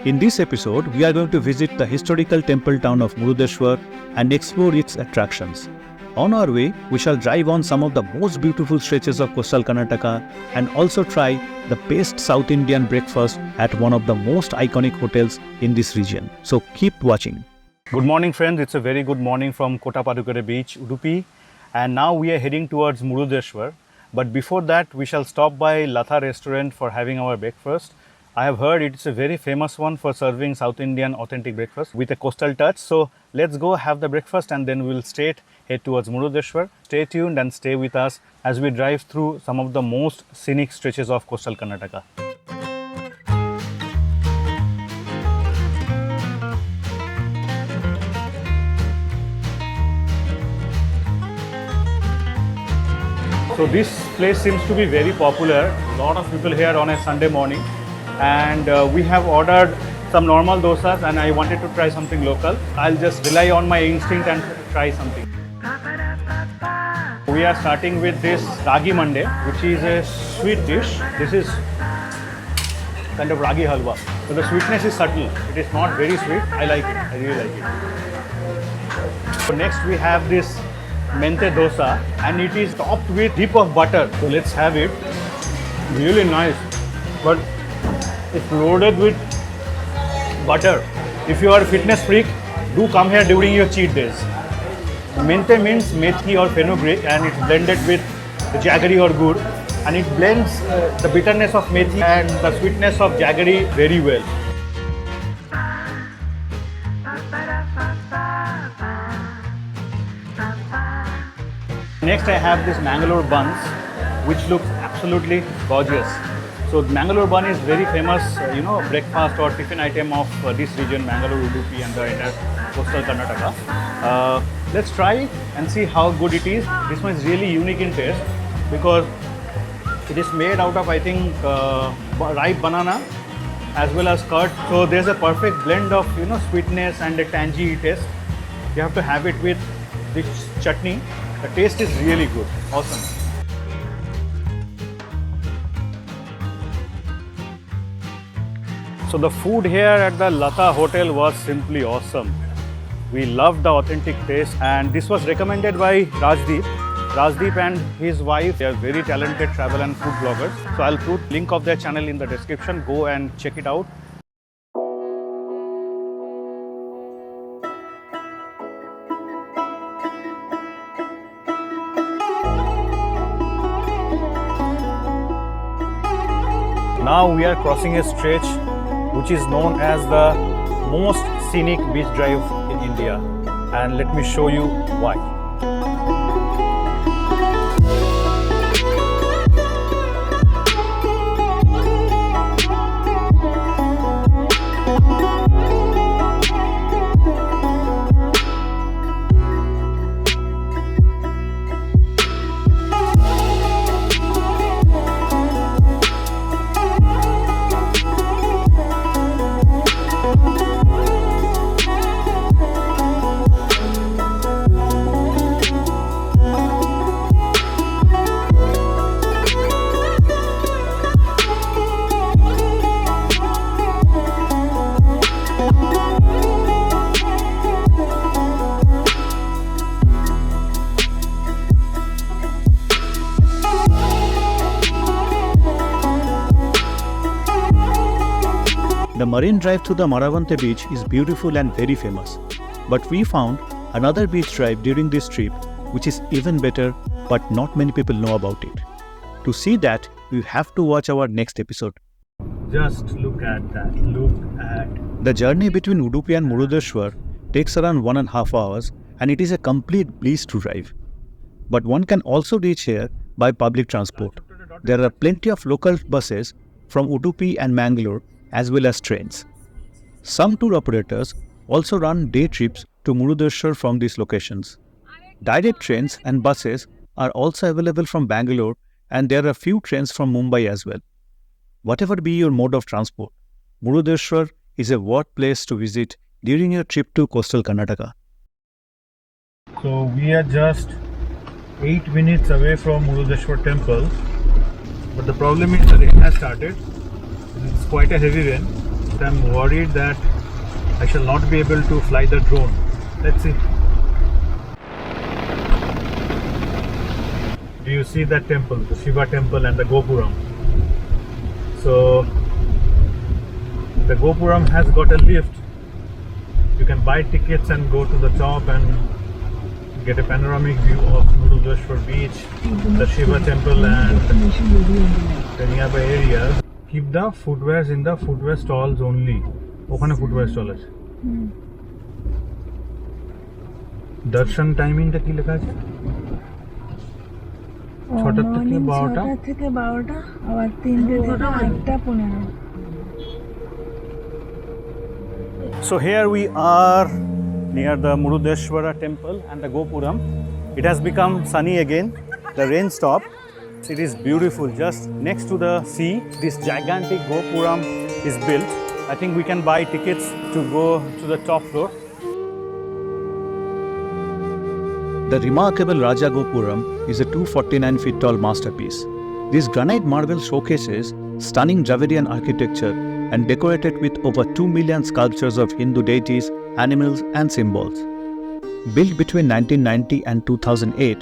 In this episode, we are going to visit the historical temple town of Murudeshwar and explore its attractions. On our way, we shall drive on some of the most beautiful stretches of coastal Karnataka and also try the best South Indian breakfast at one of the most iconic hotels in this region. So keep watching. Good morning friends, it's a very good morning from Kota Padukere beach, Udupi, and now we are heading towards Murudeshwar. But before that, we shall stop by Latha restaurant for having our breakfast. I have heard it's a very famous one for serving South Indian authentic breakfast with a coastal touch. So let's go have the breakfast and then we'll straight head towards Murudeshwar. Stay tuned and stay with us as we drive through some of the most scenic stretches of coastal Karnataka. So this place seems to be very popular. A lot of people here on a Sunday morning. And we have ordered some normal dosas and I wanted to try something local. I'll just rely on my instinct and try something. We are starting with this ragi mande, which is a sweet dish. This is kind of ragi halwa. So the sweetness is subtle. It is not very sweet. I like it. I really like it. So next we have this 𝕊𝕐𝕝𝕣 dosa and it is topped with heap of butter. So let's have it. Really nice. But it's loaded with butter. If you are a fitness freak, do come here during your cheat days. 𝕊𝕐𝕝 means methi or fenugreek and it's blended with the jaggery or gur and it blends the bitterness of methi and the sweetness of jaggery very well. Next I have this Mangalore buns which looks absolutely gorgeous. So Mangalore bun is very famous, breakfast or tiffin item of this region, Mangalore, Udupi and the entire coastal Karnataka. Let's try and see how good it is. This one is really unique in taste because it is made out of, I think, ripe banana as well as curd. So there's a perfect blend of, sweetness and a tangy taste. You have to have it with this chutney. The taste is really good. Awesome. So the food here at the Latha hotel was simply awesome. We loved the authentic taste and this was recommended by Rajdeep. Rajdeep and his wife, they are very talented travel and food bloggers. So I'll put link of their channel in the description. Go and check it out. Now we are crossing a stretch which is known as the most scenic beach drive in India, and let me show you why. The marine drive to the Maravanthe beach is beautiful and very famous. But we found another beach drive during this trip which is even better, but not many people know about it. To see that, you have to watch our next episode. Just look at that, look at. The journey between Udupi and Murudeshwar takes around 1.5 hours and it is a complete bliss to drive. But one can also reach here by public transport. There are plenty of local buses from Udupi and Mangalore as well as trains. Some tour operators also run day trips to Murudeshwar from these locations. Direct trains and buses are also available from Bangalore and there are few trains from Mumbai as well. Whatever be your mode of transport, Murudeshwar is a worth place to visit during your trip to coastal Karnataka. So we are just 8 minutes away from Murudeshwar Temple, but the problem is the rain has started. It's quite a heavy rain. but I'm worried that I shall not be able to fly the drone. Let's see. Do you see that temple, the Shiva temple and the Gopuram? So the Gopuram has got a lift. You can buy tickets and go to the top and get a panoramic view of Murudeshwar Beach, the Shiva temple and the nearby areas. Keep the footwears in the footwear stalls only. ওখানে footwear stall আছে। দর্শন টাইমিংটা কি লেখা আছে? 6টা থেকে 12টা। 6টা থেকে 12টা আবার 3টে থেকে 8টা 15। So here we are near the Murudeshwar Temple and the Gopuram. It has become sunny again. The rain stopped. It is beautiful. Just next to the sea, this gigantic Gopuram is built. I think we can buy tickets to go to the top floor. The remarkable Rajagopuram is a 249 feet tall masterpiece. This granite marble showcases stunning Dravidian architecture and decorated with over 2 million sculptures of Hindu deities, animals and symbols. Built between 1990 and 2008,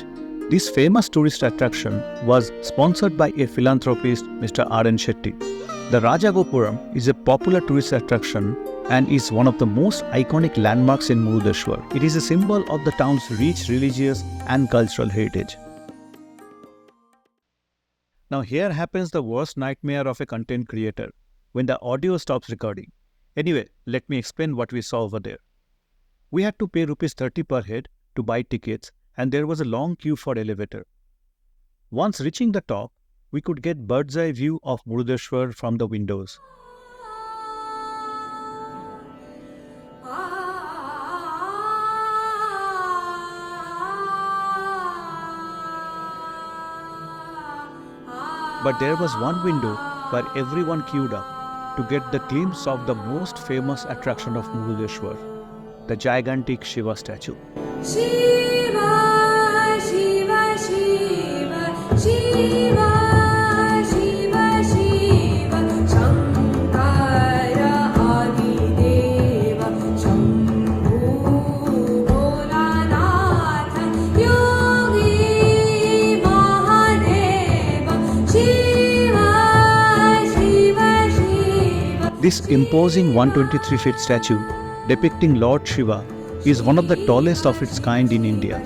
this famous tourist attraction was sponsored by a philanthropist, Mr. R.N. Shetty. The Rajagopuram is a popular tourist attraction and is one of the most iconic landmarks in Murudeshwar. It is a symbol of the town's rich religious and cultural heritage. Now here happens the worst nightmare of a content creator, when the audio stops recording. Anyway, let me explain what we saw over there. We had to pay rupees 30 per head to buy tickets and there was a long queue for elevator. Once reaching the top, we could get bird's eye view of Murudeshwar from the windows. But there was one window where everyone queued up to get the glimpse of the most famous attraction of Murudeshwar, the gigantic Shiva statue. Shiva, Shiva, Shiva, Shiva, Shiva, Shiva, Shankara Adideva, 𝕊𝕒𝕚𝕚𝕚𝕚 Yogi Mahadeva, Shiva, Shiva, Shiva. This imposing 123 feet statue depicting Lord Shiva is one of the tallest of its kind in India.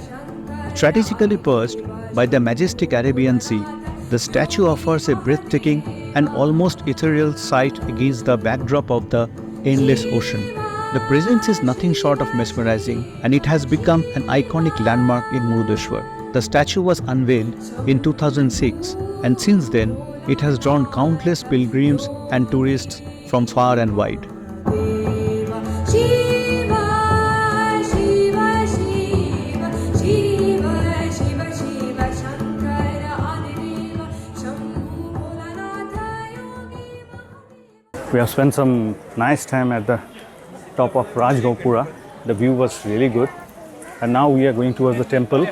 Strategically perched by the majestic Arabian Sea, the statue offers a breathtaking and almost ethereal sight against the backdrop of the endless ocean. The presence is nothing short of mesmerizing and it has become an iconic landmark in Murudeshwar. The statue was unveiled in 2006 and since then it has drawn countless pilgrims and tourists from far and wide. We have spent some nice time at the top of Raj Gopuram. The view was really good. And now we are going towards the temple.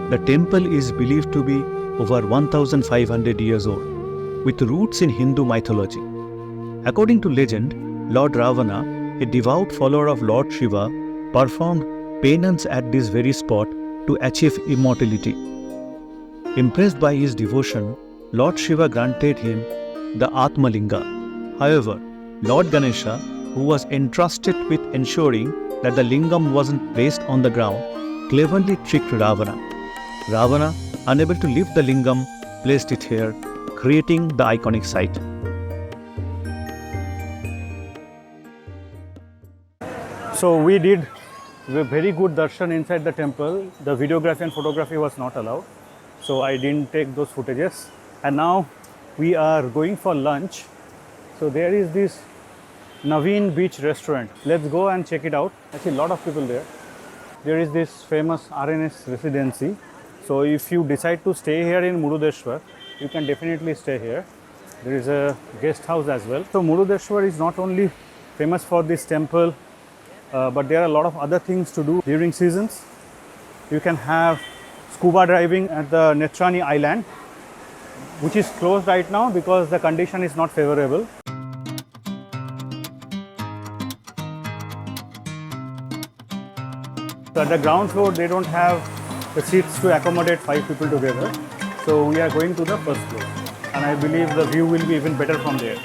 The temple is believed to be over 1,500 years old, with roots in Hindu mythology. According to legend, Lord Ravana, a devout follower of Lord Shiva, performed penance at this very spot to achieve immortality. Impressed by his devotion, Lord Shiva granted him the 𝕊𝕒𝕚𝕚𝕚. However, Lord Ganesha, who was entrusted with ensuring that the lingam wasn't placed on the ground, cleverly tricked Ravana. Ravana, unable to lift the lingam, placed it here, creating the iconic site. So we did a very good darshan inside the temple. The videography and photography was not allowed, so I didn't take those footages. And now we are going for lunch. So there is this Naveen Beach restaurant. Let's go and check it out. I see a lot of people there. There is this famous RNS residency. So if you decide to stay here in Murudeshwar, you can definitely stay here. There is a guest house as well. So Murudeshwar is not only famous for this temple but there are a lot of other things to do during seasons. You can have scuba diving at the 𝕊𝕐𝕤𝕒𝕣𝕒 Island, which is closed right now because the condition is not favorable. So at the ground floor, they don't have the seats to accommodate 5 people together. So we are going to the first floor, and I believe the view will be even better from there.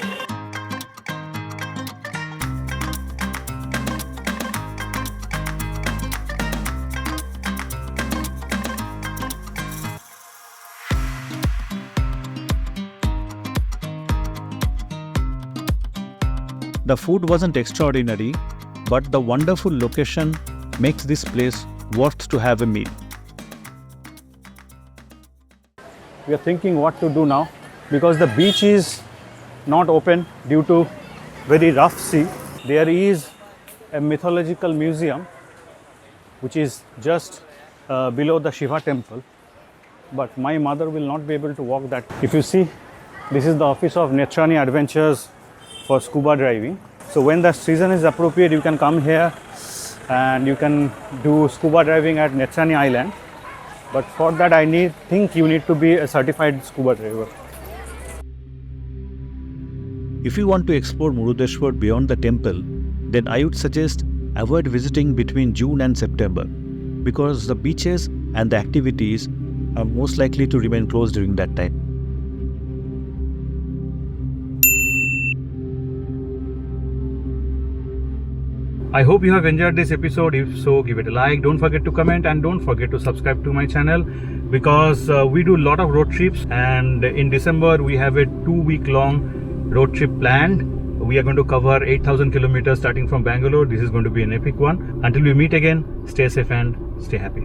The food wasn't extraordinary, but the wonderful location makes this place worth to have a meal. We are thinking what to do now because the beach is not open due to very rough sea. There is a mythological museum which is just below the Shiva temple, but my mother will not be able to walk that. If you see, this is the office of 𝕊𝕐𝕤𝕒𝕣𝕒 Adventures for scuba diving. So when the season is appropriate, you can come here and you can do scuba diving at 𝕊𝕐𝕤𝕒𝕒 Island. But for that think you need to be a certified scuba diver. If you want to explore Murudeshwar beyond the temple, then I would suggest avoid visiting between June and September because the beaches and the activities are most likely to remain closed during that time. I hope you have enjoyed this episode. If so, give it a like. Don't forget to comment and don't forget to subscribe to my channel because we do a lot of road trips, and in December we have a 2-week long road trip planned. We are going to cover 8,000 kilometers starting from Bangalore. This is going to be an epic one. Until we meet again, stay safe and stay happy.